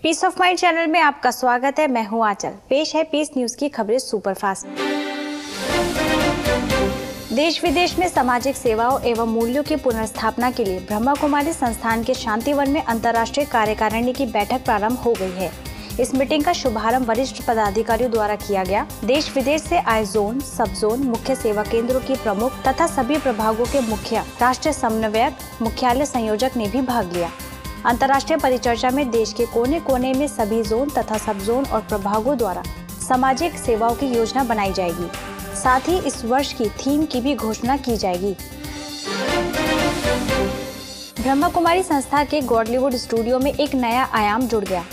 Piece of mind channel में आपका स्वागत है। मैं हूं आंचल। पेश है पीस न्यूज की खबरें सुपरफास्ट। देश विदेश में सामाजिक सेवाओं एवं मूल्यों की पुनर्स्थापना के लिए ब्रह्मा कुमारी संस्थान के शांतिवन में अंतर्राष्ट्रीय कार्यकारिणी की बैठक प्रारंभ हो गई है। इस मीटिंग का शुभारंभ वरिष्ठ पदाधिकारियों द्वारा किया गया। देश विदेश से आए जोन, सब जोन, मुख्य सेवा केंद्रों की प्रमुख तथा सभी प्रभागों के मुखिया, राष्ट्रीय समन्वयक, मुख्यालय संयोजक ने भी भाग लिया। अंतर्राष्ट्रीय परिचर्चा में देश के कोने कोने में सभी जोन तथा सब जोन और प्रभागों द्वारा सामाजिक सेवाओं की योजना बनाई जाएगी। साथ ही इस वर्ष की थीम की भी घोषणा की जाएगी। ब्रह्मा कुमारी संस्था के गॉडलीवुड स्टूडियो में एक नया आयाम जुड़ गया।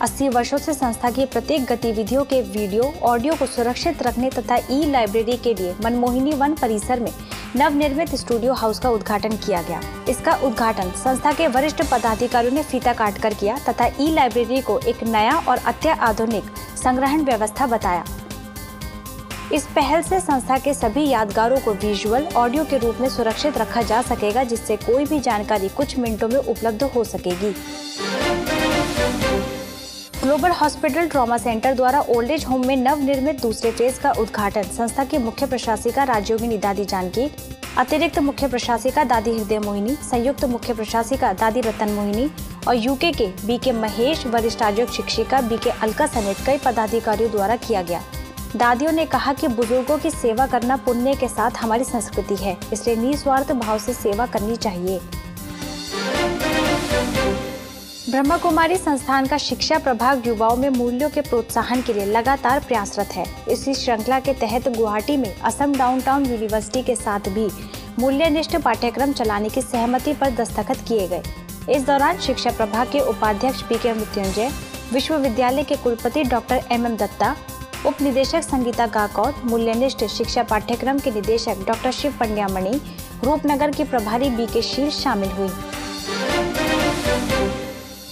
80 वर्षों से संस्था की प्रत्येक गतिविधियों के वीडियो, ऑडियो को सुरक्षित रखने तथा ई लाइब्रेरी के लिए मनमोहिनी वन परिसर में नवनिर्मित स्टूडियो हाउस का उद्घाटन किया गया। इसका उद्घाटन संस्था के वरिष्ठ पदाधिकारियों ने फीता काटकर किया तथा ई लाइब्रेरी को एक नया और अत्याधुनिक संग्रहण व्यवस्था बताया। इस पहल से संस्था के सभी यादगारों को विजुअल, ऑडियो के रूप में सुरक्षित रखा जा सकेगा, जिससे कोई भी जानकारी कुछ मिनटों में उपलब्ध हो सकेगी। ग्लोबल हॉस्पिटल ट्रॉमा सेंटर द्वारा ओल्ड एज होम में नवनिर्मित दूसरे फेज का उद्घाटन संस्था की मुख्य प्रशासिका राजयोगिनी दादी जानकी, अतिरिक्त मुख्य प्रशासिका दादी हृदय मोहिनी, संयुक्त मुख्य प्रशासिका दादी रतन मोहिनी और यूके के बीके महेश, वरिष्ठ आयोजक शिक्षिका बीके अलका समेत कई पदाधिकारियों द्वारा किया गया। दादियों ने कहा कि बुजुर्गों की सेवा करना पुण्य के साथ हमारी संस्कृति है, इसलिए निस्वार्थ भाव से सेवा करनी चाहिए। ब्रह्मा कुमारी संस्थान का शिक्षा प्रभाग युवाओं में मूल्यों के प्रोत्साहन के लिए लगातार प्रयासरत है। इसी श्रृंखला के तहत गुवाहाटी में असम डाउनटाउन यूनिवर्सिटी के साथ भी मूल्यनिष्ठ पाठ्यक्रम चलाने की सहमति पर दस्तखत किए गए। इस दौरान शिक्षा प्रभाग के उपाध्यक्ष पीके मृत्युंजय, विश्वविद्यालय के कुलपति डॉक्टर एम दत्ता, उप निदेशक संगीता गाकौत, मूल्यनिष्ठ शिक्षा पाठ्यक्रम के निदेशक डॉक्टर शिव पंड्यामणि, रूपनगर की प्रभारी बीके शील शामिल हुई।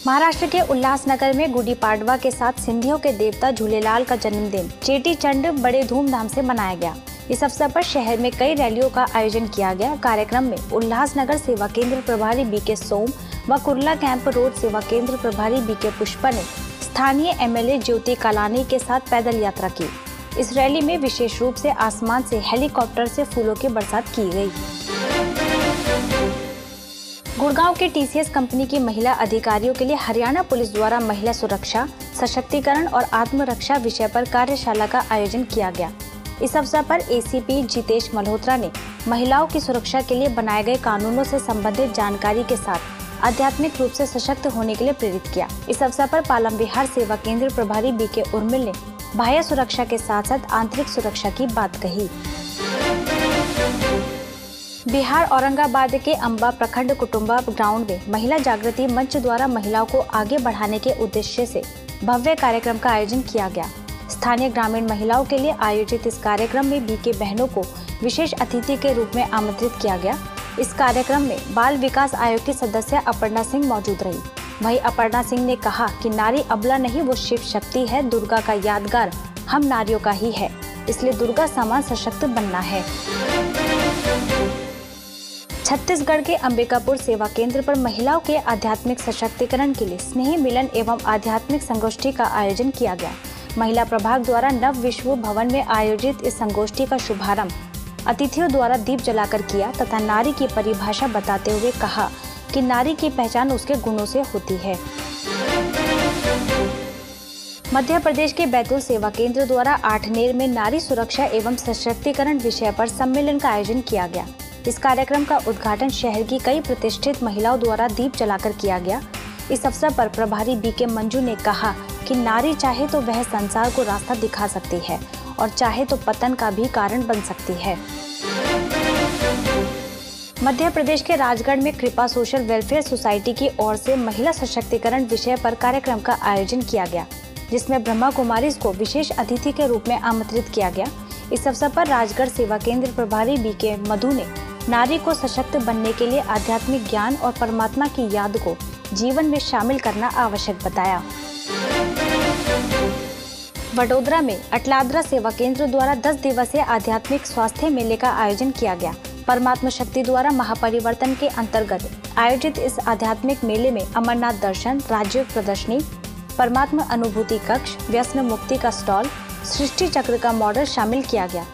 महाराष्ट्र के उल्लासनगर में गुड़ी पाड़वा के साथ सिंधियों के देवता झूलेलाल का जन्मदिन चेटी चंड बड़े धूमधाम से मनाया गया। इस अवसर पर शहर में कई रैलियों का आयोजन किया गया। कार्यक्रम में उल्लासनगर सेवा केंद्र प्रभारी बीके सोम व कुर्ला कैंप रोड सेवा केंद्र प्रभारी बीके पुष्पा ने स्थानीय एमएलए ज्योति कालानी के साथ पैदल यात्रा की। इस रैली में विशेष रूप से आसमान से हेलीकॉप्टर से फूलों की बरसात की गई। गुड़गांव के टीसीएस कंपनी की महिला अधिकारियों के लिए हरियाणा पुलिस द्वारा महिला सुरक्षा, सशक्तिकरण और आत्मरक्षा विषय पर कार्यशाला का आयोजन किया गया। इस अवसर पर एसीपी जितेश मल्होत्रा ने महिलाओं की सुरक्षा के लिए बनाए गए कानूनों से संबंधित जानकारी के साथ आध्यात्मिक रूप से सशक्त होने के लिए प्रेरित किया। इस अवसर पर पालम विहार सेवा केंद्र प्रभारी बीके उर्मिल ने बाह्य सुरक्षा के साथ साथ आंतरिक सुरक्षा की बात कही। बिहार औरंगाबाद के अंबा प्रखंड कुटुंबा ग्राउंड में महिला जागृति मंच द्वारा महिलाओं को आगे बढ़ाने के उद्देश्य से भव्य कार्यक्रम का आयोजन किया गया। स्थानीय ग्रामीण महिलाओं के लिए आयोजित इस कार्यक्रम में बीके बहनों को विशेष अतिथि के रूप में आमंत्रित किया गया। इस कार्यक्रम में बाल विकास आयोग की सदस्य अपर्णा सिंह मौजूद रही। वहीं अपर्णा सिंह ने कहा कि नारी अबला नहीं, वो शिव शक्ति है। दुर्गा का यादगार हम नारियों का ही है, इसलिए दुर्गा समान सशक्त बनना है। छत्तीसगढ़ के अंबिकापुर सेवा केंद्र पर महिलाओं के आध्यात्मिक सशक्तिकरण के लिए स्नेह मिलन एवं आध्यात्मिक संगोष्ठी का आयोजन किया गया। महिला प्रभाग द्वारा नव विश्व भवन में आयोजित इस संगोष्ठी का शुभारंभ अतिथियों द्वारा दीप जलाकर किया तथा नारी की परिभाषा बताते हुए कहा कि नारी की पहचान उसके गुणों से होती है। मध्य प्रदेश के बैतूल सेवा केंद्र द्वारा आठनेर में नारी सुरक्षा एवं सशक्तिकरण विषय पर सम्मेलन का आयोजन किया गया। इस कार्यक्रम का उद्घाटन शहर की कई प्रतिष्ठित महिलाओं द्वारा दीप जलाकर किया गया। इस अवसर पर प्रभारी बीके मंजू ने कहा कि नारी चाहे तो वह संसार को रास्ता दिखा सकती है और चाहे तो पतन का भी कारण बन सकती है। मध्य प्रदेश के राजगढ़ में कृपा सोशल वेलफेयर सोसाइटी की ओर से महिला सशक्तिकरण विषय पर कार्यक्रम का आयोजन किया गया, जिसमें ब्रह्मा कुमारी को विशेष अतिथि के रूप में आमंत्रित किया गया। इस अवसर पर राजगढ़ सेवा केंद्र प्रभारी बीके मधु ने नारी को सशक्त बनने के लिए आध्यात्मिक ज्ञान और परमात्मा की याद को जीवन में शामिल करना आवश्यक बताया। वडोदरा में अटलादरा सेवा केंद्र द्वारा 10 दिवसीय आध्यात्मिक स्वास्थ्य मेले का आयोजन किया गया। परमात्मा शक्ति द्वारा महापरिवर्तन के अंतर्गत आयोजित इस आध्यात्मिक मेले में अमरनाथ दर्शन, राज्य प्रदर्शनी, परमात्मा अनुभूति कक्ष, व्यसन मुक्ति का स्टॉल, सृष्टि चक्र का मॉडल शामिल किया गया,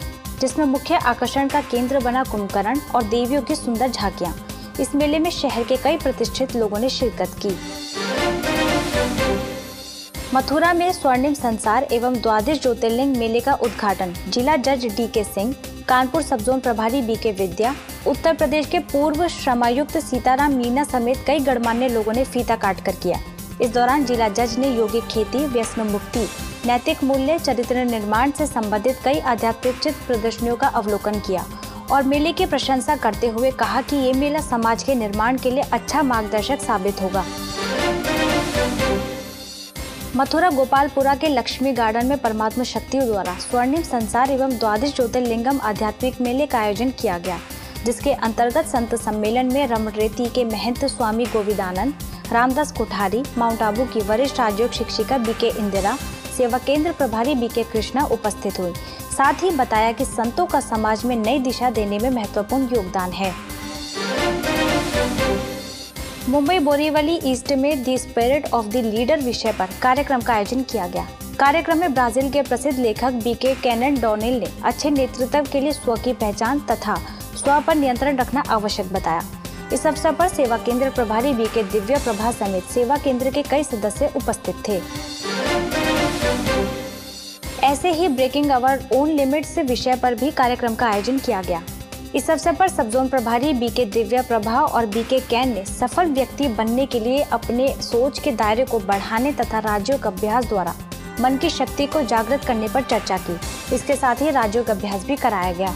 जिसमें मुख्य आकर्षण का केंद्र बना कुंभकर्ण और देवियों की सुंदर झांकियां। इस मेले में शहर के कई प्रतिष्ठित लोगों ने शिरकत की। मथुरा में स्वर्णिम संसार एवं द्वादश ज्योतिर्लिंग मेले का उद्घाटन जिला जज डी.के. सिंह, कानपुर सब जोन प्रभारी बी.के. विद्या, उत्तर प्रदेश के पूर्व श्रमायुक्त सीताराम मीना समेत कई गणमान्य लोगों ने फीता काटकर किया। इस दौरान जिला जज ने यौगिक खेती, व्यसन मुक्ति, नैतिक मूल्य, चरित्र निर्माण से संबंधित कई आध्यात्मिक चित्र प्रदर्शनियों का अवलोकन किया और मेले की प्रशंसा करते हुए कहा कि ये मेला समाज के निर्माण के लिए अच्छा मार्गदर्शक साबित होगा। मथुरा गोपालपुरा के लक्ष्मी गार्डन में परमात्मा शक्तियों द्वारा स्वर्णिम संसार एवं द्वादश ज्योतिर्लिंगम आध्यात्मिक मेले का आयोजन किया गया, जिसके अंतर्गत संत सम्मेलन में रमणरेती के महंत स्वामी गोविंदानंद, रामदास कोठारी, माउंट आबू की वरिष्ठ राजयोग शिक्षिका बी.के. इंदिरा, सेवा केंद्र प्रभारी बी.के. कृष्णा उपस्थित हुई। साथ ही बताया कि संतों का समाज में नई दिशा देने में महत्वपूर्ण योगदान है। मुंबई बोरीवली ईस्ट में the spirit of the leader विषय पर कार्यक्रम का आयोजन किया गया। कार्यक्रम में ब्राजील के प्रसिद्ध लेखक बी.के. कैनन डोनेल ने अच्छे नेतृत्व के लिए स्व की पहचान तथा स्व पर नियंत्रण रखना आवश्यक बताया। इस अवसर पर सेवा केंद्र प्रभारी बी.के. दिव्या प्रभा समेत सेवा केंद्र के कई सदस्य उपस्थित थे। ऐसे ही ब्रेकिंग आवर ओन लिमिट्स विषय पर भी कार्यक्रम का आयोजन किया गया। इस अवसर पर सब जोन प्रभारी बी.के. दिव्या प्रभा और बी.के. कैन ने सफल व्यक्ति बनने के लिए अपने सोच के दायरे को बढ़ाने तथा राजयोग अभ्यास द्वारा मन की शक्ति को जागृत करने पर चर्चा की। इसके साथ ही राजयोग अभ्यास भी कराया गया।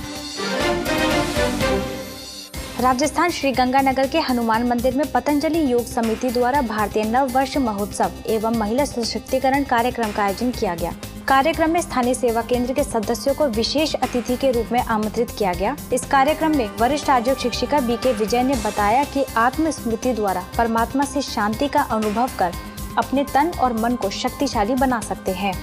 राजस्थान श्रीगंगानगर के हनुमान मंदिर में पतंजलि योग समिति द्वारा भारतीय नव वर्ष महोत्सव एवं महिला सशक्तिकरण कार्यक्रम का आयोजन किया गया। कार्यक्रम में स्थानीय सेवा केंद्र के सदस्यों को विशेष अतिथि के रूप में आमंत्रित किया गया। इस कार्यक्रम में वरिष्ठ राजयोग शिक्षिका बी.के. विजय ने बताया कि आत्मस्मृति द्वारा परमात्मा से शांति का अनुभव कर अपने तन और मन को शक्तिशाली बना सकते हैं।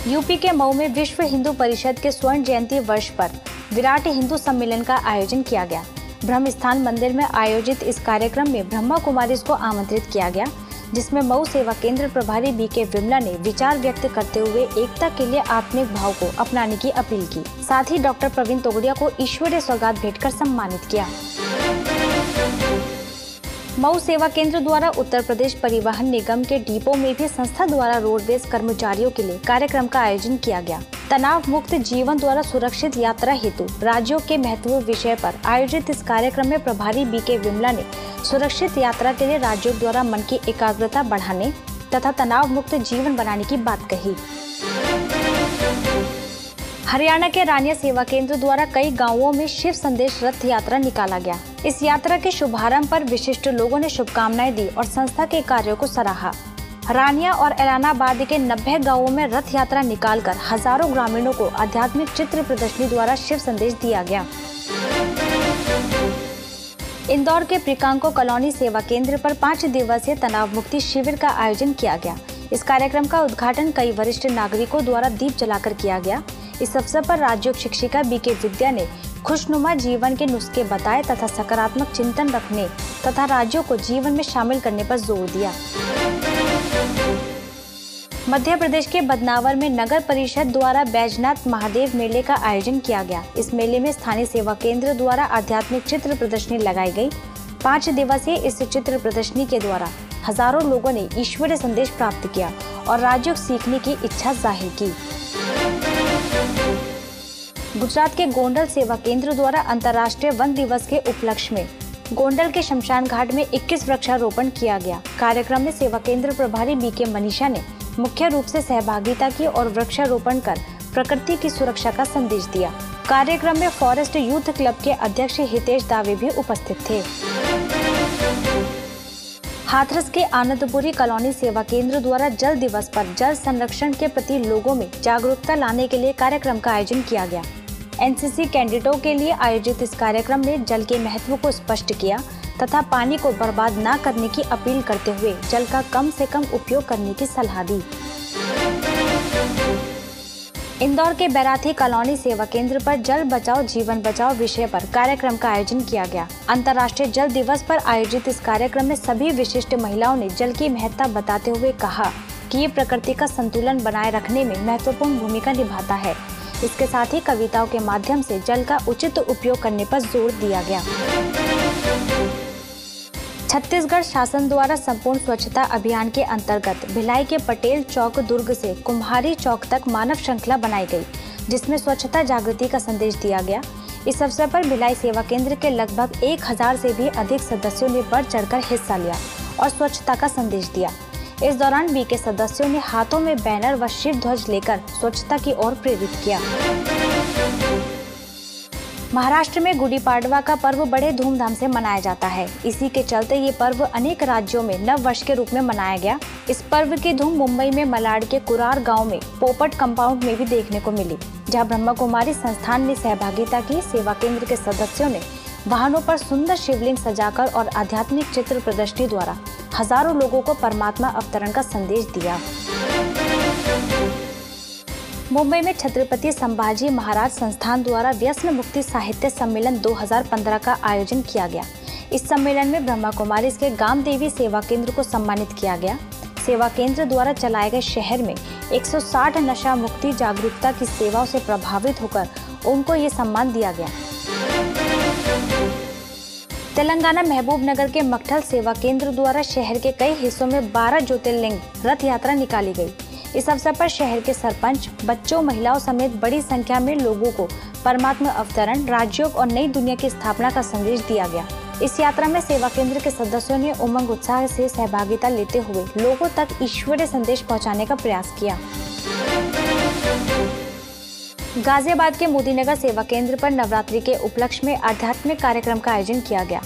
यूपी के मऊ में विश्व हिंदू परिषद के स्वर्ण जयंती वर्ष पर विराट हिंदू सम्मेलन का आयोजन किया गया। ब्रह्म स्थान मंदिर में आयोजित इस कार्यक्रम में ब्रह्मा कुमारीज को आमंत्रित किया गया, जिसमें मऊ सेवा केंद्र प्रभारी बी.के. विमला ने विचार व्यक्त करते हुए एकता के लिए आत्मिक भाव को अपनाने की अपील की। साथ ही डॉक्टर प्रवीण तोगड़िया को ईश्वरीय सौगात भेंटकर सम्मानित किया। मऊ सेवा केंद्र द्वारा उत्तर प्रदेश परिवहन निगम के डिपो में भी संस्था द्वारा रोडवेज कर्मचारियों के लिए कार्यक्रम का आयोजन किया गया। तनाव मुक्त जीवन द्वारा सुरक्षित यात्रा हेतु राज्यों के महत्व विषय पर आयोजित इस कार्यक्रम में प्रभारी बी.के. विमला ने सुरक्षित यात्रा के लिए राज्यों द्वारा मन की एकाग्रता बढ़ाने तथा तनाव मुक्त जीवन बनाने की बात कही। हरियाणा के रानिया सेवा केंद्र द्वारा कई गांवों में शिव संदेश रथ यात्रा निकाला गया। इस यात्रा के शुभारंभ पर विशिष्ट लोगों ने शुभकामनाएं दी और संस्था के कार्यों को सराहा। रानिया और एलानाबाद के 90 गांवों में रथ यात्रा निकालकर हजारों ग्रामीणों को आध्यात्मिक चित्र प्रदर्शनी द्वारा शिव संदेश दिया गया। इंदौर के प्रिकांको कॉलोनी सेवा केंद्र पर 5 दिवसीय तनाव मुक्ति शिविर का आयोजन किया गया। इस कार्यक्रम का उद्घाटन कई वरिष्ठ नागरिकों द्वारा दीप जलाकर किया गया। इस अवसर पर राजयोग शिक्षिका बी.के. विद्या ने खुशनुमा जीवन के नुस्खे बताए तथा सकारात्मक चिंतन रखने तथा राज्यों को जीवन में शामिल करने पर जोर दिया। मध्य प्रदेश के बदनावर में नगर परिषद द्वारा बैजनाथ महादेव मेले का आयोजन किया गया। इस मेले में स्थानीय सेवा केंद्र द्वारा आध्यात्मिक चित्र प्रदर्शनी लगाई गई। 5 दिवसीय इस चित्र प्रदर्शनी के द्वारा हजारों लोगों ने ईश्वरीय संदेश प्राप्त किया और राजयोग सीखने की इच्छा जाहिर की। गुजरात के गोंडल सेवा केंद्र द्वारा अंतर्राष्ट्रीय वन दिवस के उपलक्ष्य में गोंडल के शमशान घाट में 21 वृक्षारोपण किया गया। कार्यक्रम में सेवा केंद्र प्रभारी बी.के. मनीषा ने मुख्य रूप से सहभागिता की और वृक्षारोपण कर प्रकृति की सुरक्षा का संदेश दिया। कार्यक्रम में फॉरेस्ट यूथ क्लब के अध्यक्ष हितेश दावे भी उपस्थित थे। हाथरस के आनंदपुरी कॉलोनी सेवा केंद्र द्वारा जल दिवस पर जल संरक्षण के प्रति लोगों में जागरूकता लाने के लिए कार्यक्रम का आयोजन किया गया। एनसीसी कैडेटों के लिए आयोजित इस कार्यक्रम में जल के महत्व को स्पष्ट किया तथा पानी को बर्बाद न करने की अपील करते हुए जल का कम से कम उपयोग करने की सलाह दी। इंदौर के बैराथी कॉलोनी सेवा केंद्र पर जल बचाओ जीवन बचाओ विषय पर कार्यक्रम का आयोजन किया गया। अंतर्राष्ट्रीय जल दिवस पर आयोजित इस कार्यक्रम में सभी विशिष्ट महिलाओं ने जल की महत्ता बताते हुए कहा कि ये प्रकृति का संतुलन बनाए रखने में महत्वपूर्ण भूमिका निभाता है। इसके साथ ही कविताओं के माध्यम से जल का उचित उपयोग करने पर जोर दिया गया। छत्तीसगढ़ शासन द्वारा संपूर्ण स्वच्छता अभियान के अंतर्गत भिलाई के पटेल चौक दुर्ग से कुम्हारी चौक तक मानव श्रृंखला बनाई गई, जिसमें स्वच्छता जागृति का संदेश दिया गया। इस अवसर पर भिलाई सेवा केंद्र के लगभग 1000 से भी अधिक सदस्यों ने बढ़ चढ़कर हिस्सा लिया और स्वच्छता का संदेश दिया। इस दौरान बी के सदस्यों ने हाथों में बैनर व शिव ध्वज लेकर स्वच्छता की ओर प्रेरित किया। महाराष्ट्र में गुड़ी पाड़वा का पर्व बड़े धूमधाम से मनाया जाता है। इसी के चलते ये पर्व अनेक राज्यों में नव वर्ष के रूप में मनाया गया। इस पर्व की धूम मुंबई में मलाड के कुरार गांव में पोपट कंपाउंड में भी देखने को मिली, जहां ब्रह्मा कुमारी संस्थान ने सहभागिता की। सेवा केंद्र के सदस्यों ने वाहनों पर सुंदर शिवलिंग सजाकर और आध्यात्मिक चित्र प्रदर्शनी द्वारा हजारों लोगों को परमात्मा अवतरण का संदेश दिया। मुंबई में छत्रपति संभाजी महाराज संस्थान द्वारा व्यसन मुक्ति साहित्य सम्मेलन 2015 का आयोजन किया गया। इस सम्मेलन में ब्रह्मा कुमारी के गाम देवी सेवा केंद्र को सम्मानित किया गया। सेवा केंद्र द्वारा चलाए गए शहर में 160 नशा मुक्ति जागरूकता की सेवाओं से प्रभावित होकर उनको ये सम्मान दिया गया। तेलंगाना महबूब नगर के मकठल सेवा केंद्र द्वारा शहर के कई हिस्सों में 12 ज्योतिर्लिंग रथ यात्रा निकाली गई। इस अवसर पर शहर के सरपंच, बच्चों, महिलाओं समेत बड़ी संख्या में लोगों को परमात्मा अवतरण, राजयोग और नई दुनिया की स्थापना का संदेश दिया गया। इस यात्रा में सेवा केंद्र के सदस्यों ने उमंग उत्साह से सहभागिता लेते हुए लोगों तक ईश्वरीय संदेश पहुंचाने का प्रयास किया। गाजियाबाद के मोदीनगर सेवा केंद्र पर नवरात्रि के उपलक्ष्य में आध्यात्मिक कार्यक्रम का आयोजन किया गया।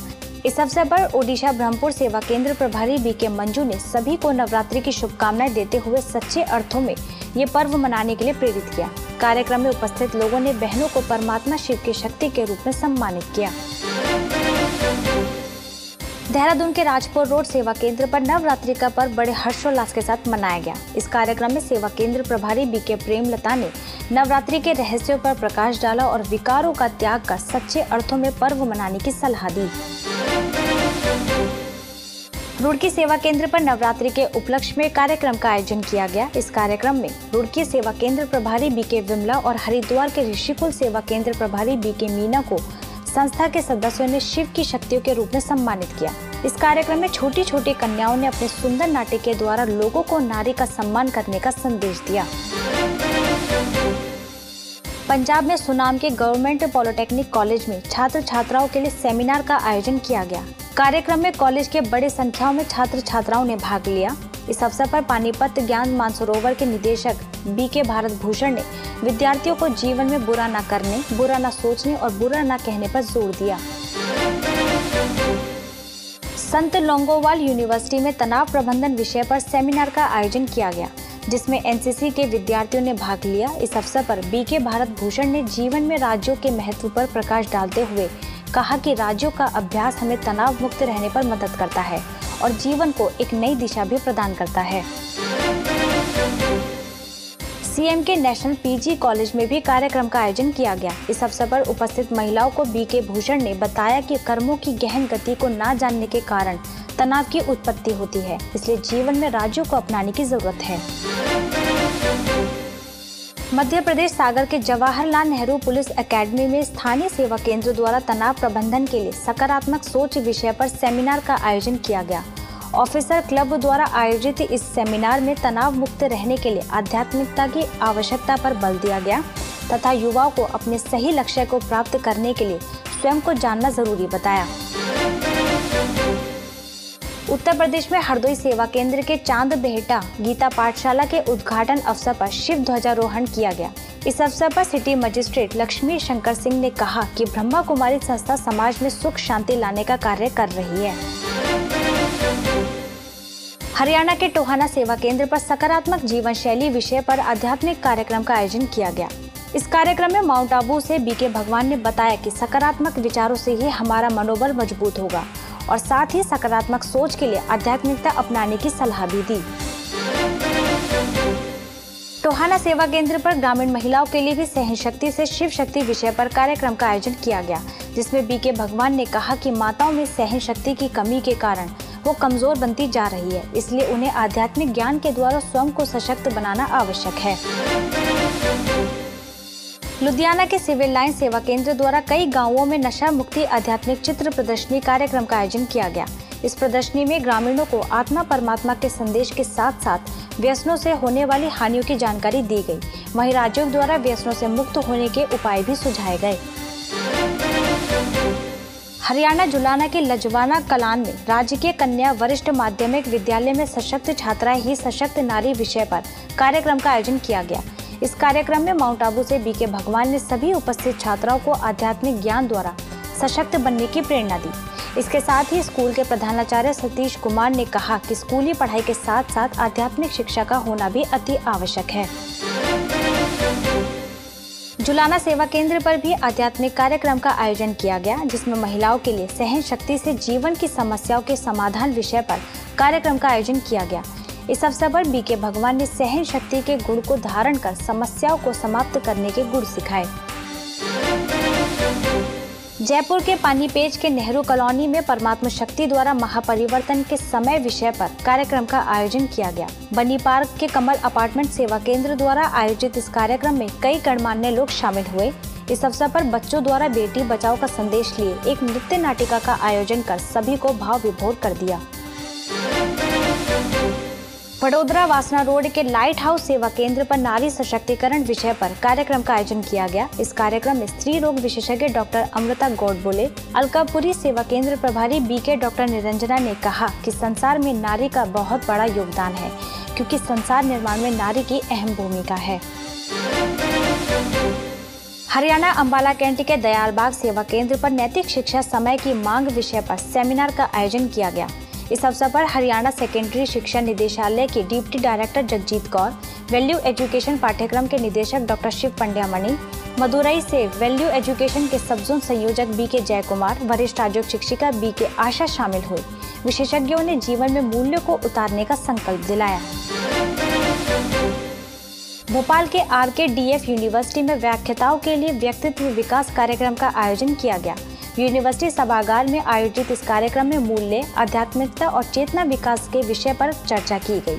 इस अवसर पर ओडिशा ब्रह्मपुर सेवा केंद्र प्रभारी बीके मंजू ने सभी को नवरात्रि की शुभकामनाएं देते हुए सच्चे अर्थों में ये पर्व मनाने के लिए प्रेरित किया। कार्यक्रम में उपस्थित लोगों ने बहनों को परमात्मा शिव की शक्ति के रूप में सम्मानित किया। देहरादून के राजपुर रोड सेवा केंद्र पर नवरात्रि का पर्व बड़े हर्षोल्लास के साथ मनाया गया। इस कार्यक्रम में सेवा केंद्र प्रभारी बीके प्रेमलता ने नवरात्रि के रहस्यों पर प्रकाश डाला और विकारों का त्याग कर सच्चे अर्थों में पर्व मनाने की सलाह दी। रुड़की सेवा केंद्र पर नवरात्रि के उपलक्ष्य में कार्यक्रम का आयोजन किया गया। इस कार्यक्रम में रुड़की सेवा केंद्र प्रभारी बीके विमला और हरिद्वार के ऋषिकुल सेवा केंद्र प्रभारी बीके मीना को संस्था के सदस्यों ने शिव की शक्तियों के रूप में सम्मानित किया। इस कार्यक्रम में छोटी छोटी कन्याओं ने अपने सुंदर नाट्य के द्वारा लोगों को नारी का सम्मान करने का संदेश दिया। पंजाब में सुनाम के गवर्नमेंट पॉलिटेक्निक कॉलेज में छात्र छात्राओं के लिए सेमिनार का आयोजन किया गया। कार्यक्रम में कॉलेज के बड़े संख्या में छात्र छात्राओं ने भाग लिया। इस अवसर पर पानीपत ज्ञान मानसरोवर के निदेशक बीके भारत भूषण ने विद्यार्थियों को जीवन में बुरा न करने, बुरा न सोचने और बुरा न कहने पर जोर दिया। संत लोंगोवाल यूनिवर्सिटी में तनाव प्रबंधन विषय पर सेमिनार का आयोजन किया गया, जिसमें एनसीसी के विद्यार्थियों ने भाग लिया। इस अवसर पर बीके भारत भूषण ने जीवन में राज्यों के महत्व पर प्रकाश डालते हुए कहा कि राज्यों का अभ्यास हमें तनाव मुक्त रहने पर मदद करता है और जीवन को एक नई दिशा भी प्रदान करता है। सीएम के नेशनल पीजी कॉलेज में भी कार्यक्रम का आयोजन किया गया। इस अवसर पर उपस्थित महिलाओं को बीके भूषण ने बताया कि कर्मों की गहन गति को न जानने के कारण तनाव की उत्पत्ति होती है, इसलिए जीवन में राज्यों को अपनाने की जरूरत है। मध्य प्रदेश सागर के जवाहरलाल नेहरू पुलिस एकेडमी में स्थानीय सेवा केंद्र द्वारा तनाव प्रबंधन के लिए सकारात्मक सोच विषय पर सेमिनार का आयोजन किया गया। ऑफिसर क्लब द्वारा आयोजित इस सेमिनार में तनाव मुक्त रहने के लिए आध्यात्मिकता की आवश्यकता पर बल दिया गया तथा युवाओं को अपने सही लक्ष्य को प्राप्त करने के लिए स्वयं को जानना जरूरी बताया। उत्तर प्रदेश में हरदोई सेवा केंद्र के चांद बेहटा गीता पाठशाला के उद्घाटन अवसर पर शिव ध्वजारोहण किया गया। इस अवसर पर सिटी मजिस्ट्रेट लक्ष्मी शंकर सिंह ने कहा कि ब्रह्मा कुमारी संस्था समाज में सुख शांति लाने का कार्य कर रही है। हरियाणा के टोहाना सेवा केंद्र पर सकारात्मक जीवन शैली विषय पर आध्यात्मिक कार्यक्रम का आयोजन किया गया। इस कार्यक्रम में माउंट आबू से बीके भगवान ने बताया कि सकारात्मक विचारों से ही हमारा मनोबल मजबूत होगा और साथ ही सकारात्मक सोच के लिए आध्यात्मिकता अपनाने की सलाह भी दी। टोहाना सेवा केंद्र पर ग्रामीण महिलाओं के लिए भी सहन शक्ति से शिव शक्ति विषय पर कार्यक्रम का आयोजन किया गया, जिसमें बीके भगवान ने कहा कि माताओं में सहन शक्ति की कमी के कारण वो कमजोर बनती जा रही है, इसलिए उन्हें आध्यात्मिक ज्ञान के द्वारा स्वयं को सशक्त बनाना आवश्यक है। लुधियाना के सिविल लाइन सेवा केंद्र द्वारा कई गांवों में नशा मुक्ति आध्यात्मिक चित्र प्रदर्शनी कार्यक्रम का आयोजन किया गया। इस प्रदर्शनी में ग्रामीणों को आत्मा परमात्मा के संदेश के साथ साथ व्यसनों से होने वाली हानियों की जानकारी दी गई। वहीं राज्यों द्वारा व्यसनों से मुक्त होने के उपाय भी सुझाए गए। हरियाणा जुलाना के लजवाना कलान में राजकीय कन्या वरिष्ठ माध्यमिक विद्यालय में सशक्त छात्राएं ही सशक्त नारी विषय पर कार्यक्रम का आयोजन किया गया। इस कार्यक्रम में माउंट आबू से बीके भगवान ने सभी उपस्थित छात्राओं को आध्यात्मिक ज्ञान द्वारा सशक्त बनने की प्रेरणा दी। इसके साथ ही स्कूल के प्रधानाचार्य सतीश कुमार ने कहा कि स्कूली पढ़ाई के साथ साथ आध्यात्मिक शिक्षा का होना भी अति आवश्यक है। जुलाना सेवा केंद्र पर भी आध्यात्मिक कार्यक्रम का आयोजन किया गया, जिसमें महिलाओं के लिए सहन शक्ति से जीवन की समस्याओं के समाधान विषय पर कार्यक्रम का आयोजन किया गया। इस अवसर पर बीके भगवान ने सहन शक्ति के गुण को धारण कर समस्याओं को समाप्त करने के गुण सिखाए। जयपुर के पानीपेच के नेहरू कॉलोनी में परमात्मा शक्ति द्वारा महापरिवर्तन के समय विषय पर कार्यक्रम का आयोजन किया गया। बनी पार्क के कमल अपार्टमेंट सेवा केंद्र द्वारा आयोजित इस कार्यक्रम में कई गणमान्य लोग शामिल हुए। इस अवसर पर बच्चों द्वारा बेटी बचाओ का संदेश लिए एक नृत्य नाटिका का आयोजन कर सभी को भाव विभोर कर दिया। वडोदरा वासना रोड के लाइट हाउस सेवा केंद्र पर नारी सशक्तिकरण विषय पर कार्यक्रम का आयोजन किया गया। इस कार्यक्रम में स्त्री रोग विशेषज्ञ डॉक्टर अमृता गोडबोले, अलकापुरी सेवा केंद्र प्रभारी बीके डॉक्टर निरंजना ने कहा कि संसार में नारी का बहुत बड़ा योगदान है, क्योंकि संसार निर्माण में नारी की अहम भूमिका है। हरियाणा अंबाला कैंट के दयालबाग सेवा केंद्र पर नैतिक शिक्षा समय की मांग विषय पर सेमिनार का आयोजन किया गया। इस अवसर पर हरियाणा सेकेंडरी शिक्षा निदेशालय की deputy director Jagjit Kaur, value education पाठ्यक्रम के निदेशक डॉक्टर शिव पंड्या मणि, मदुरई से वैल्यू एजुकेशन के सब जोन संयोजक बीके जयकुमार, वरिष्ठ आयोजक शिक्षिका बीके आशा शामिल हुए। विशेषज्ञों ने जीवन में मूल्यों को उतारने का संकल्प दिलाया। भोपाल के RKDF यूनिवर्सिटी में व्याख्याताओं के लिए व्यक्तित्व विकास कार्यक्रम का आयोजन किया गया। यूनिवर्सिटी सभागार में आयोजित इस कार्यक्रम में मूल्य, आध्यात्मिकता और चेतना विकास के विषय पर चर्चा की गई,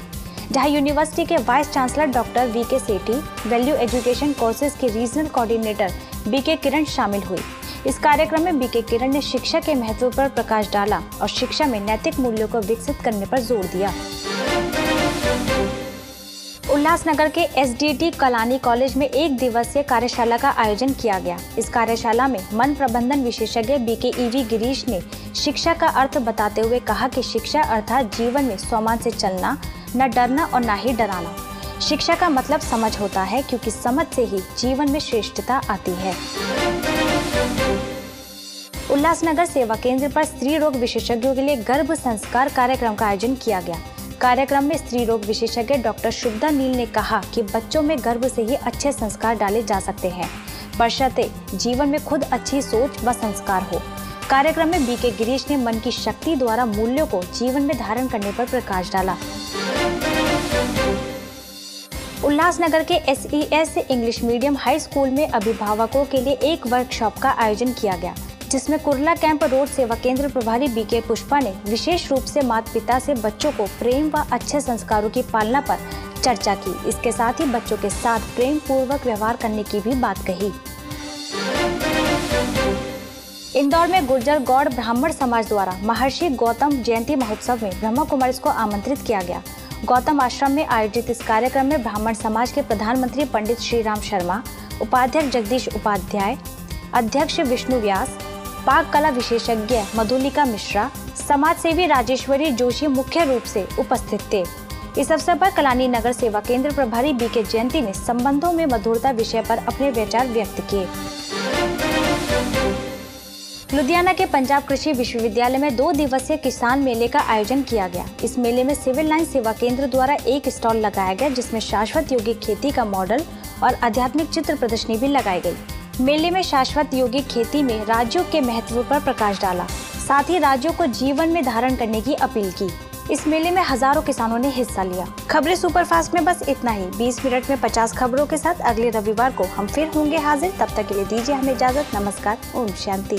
जहां यूनिवर्सिटी के वाइस चांसलर डॉक्टर VK सेठी, वैल्यू एजुकेशन कोर्सेज के रीजनल कोऑर्डिनेटर BK किरण शामिल हुई। इस कार्यक्रम में BK किरण ने शिक्षा के महत्व पर प्रकाश डाला और शिक्षा में नैतिक मूल्यों को विकसित करने पर जोर दिया। उल्लासनगर के SDT कलानी कॉलेज में एक दिवसीय कार्यशाला का आयोजन किया गया। इस कार्यशाला में मन प्रबंधन विशेषज्ञ BK EV गिरीश ने शिक्षा का अर्थ बताते हुए कहा कि शिक्षा अर्थात जीवन में सम्मान से चलना, न डरना और न ही डराना। शिक्षा का मतलब समझ होता है, क्योंकि समझ से ही जीवन में श्रेष्ठता आती है। उल्लासनगर सेवा केंद्र पर स्त्री रोग विशेषज्ञों के लिए गर्भ संस्कार कार्यक्रम का आयोजन किया गया। कार्यक्रम में स्त्री रोग विशेषज्ञ डॉक्टर शुभदा नील ने कहा कि बच्चों में गर्भ से ही अच्छे संस्कार डाले जा सकते हैं, बशर्ते जीवन में खुद अच्छी सोच व संस्कार हो। कार्यक्रम में BK गिरीश ने मन की शक्ति द्वारा मूल्यों को जीवन में धारण करने पर प्रकाश डाला। उल्लासनगर के SES English medium high school में अभिभावकों के लिए एक वर्कशॉप का आयोजन किया गया, जिसमें कुर्ला कैंप रोड सेवा केंद्र प्रभारी BK पुष्पा ने विशेष रूप से माता पिता से बच्चों को प्रेम व अच्छे संस्कारों की पालना पर चर्चा की। इसके साथ ही बच्चों के साथ प्रेम पूर्वक व्यवहार करने की भी बात कही। इंदौर में गुर्जर गौड़ ब्राह्मण समाज द्वारा महर्षि गौतम जयंती महोत्सव में ब्रह्मा कुमारीज को आमंत्रित किया गया। गौतम आश्रम में आयोजित इस कार्यक्रम में ब्राह्मण समाज के प्रधानमंत्री पंडित श्रीराम शर्मा, उपाध्यक्ष जगदीश उपाध्याय, अध्यक्ष विष्णु व्यास, पाक कला विशेषज्ञ मधुलिका मिश्रा, समाज सेवी राजेश्वरी जोशी मुख्य रूप से उपस्थित थे। इस अवसर पर कलानी नगर सेवा केंद्र प्रभारी BK जयंती ने संबंधों में मधुरता विषय पर अपने विचार व्यक्त किए। लुधियाना के पंजाब कृषि विश्वविद्यालय में 2 दिवसीय किसान मेले का आयोजन किया गया। इस मेले में सिविल लाइन सेवा केंद्र द्वारा एक स्टॉल लगाया गया, जिसमें शाश्वत यौगिक खेती का मॉडल और आध्यात्मिक चित्र प्रदर्शनी भी लगाई गई। मेले में शाश्वत यौगिक खेती में राज्यों के महत्व पर प्रकाश डाला, साथ ही राज्यों को जीवन में धारण करने की अपील की। इस मेले में हजारों किसानों ने हिस्सा लिया। खबरें सुपरफास्ट में बस इतना ही। 20 मिनट में 50 खबरों के साथ अगले रविवार को हम फिर होंगे हाजिर। तब तक के लिए दीजिए हमें इजाजत। नमस्कार। ओम शांति।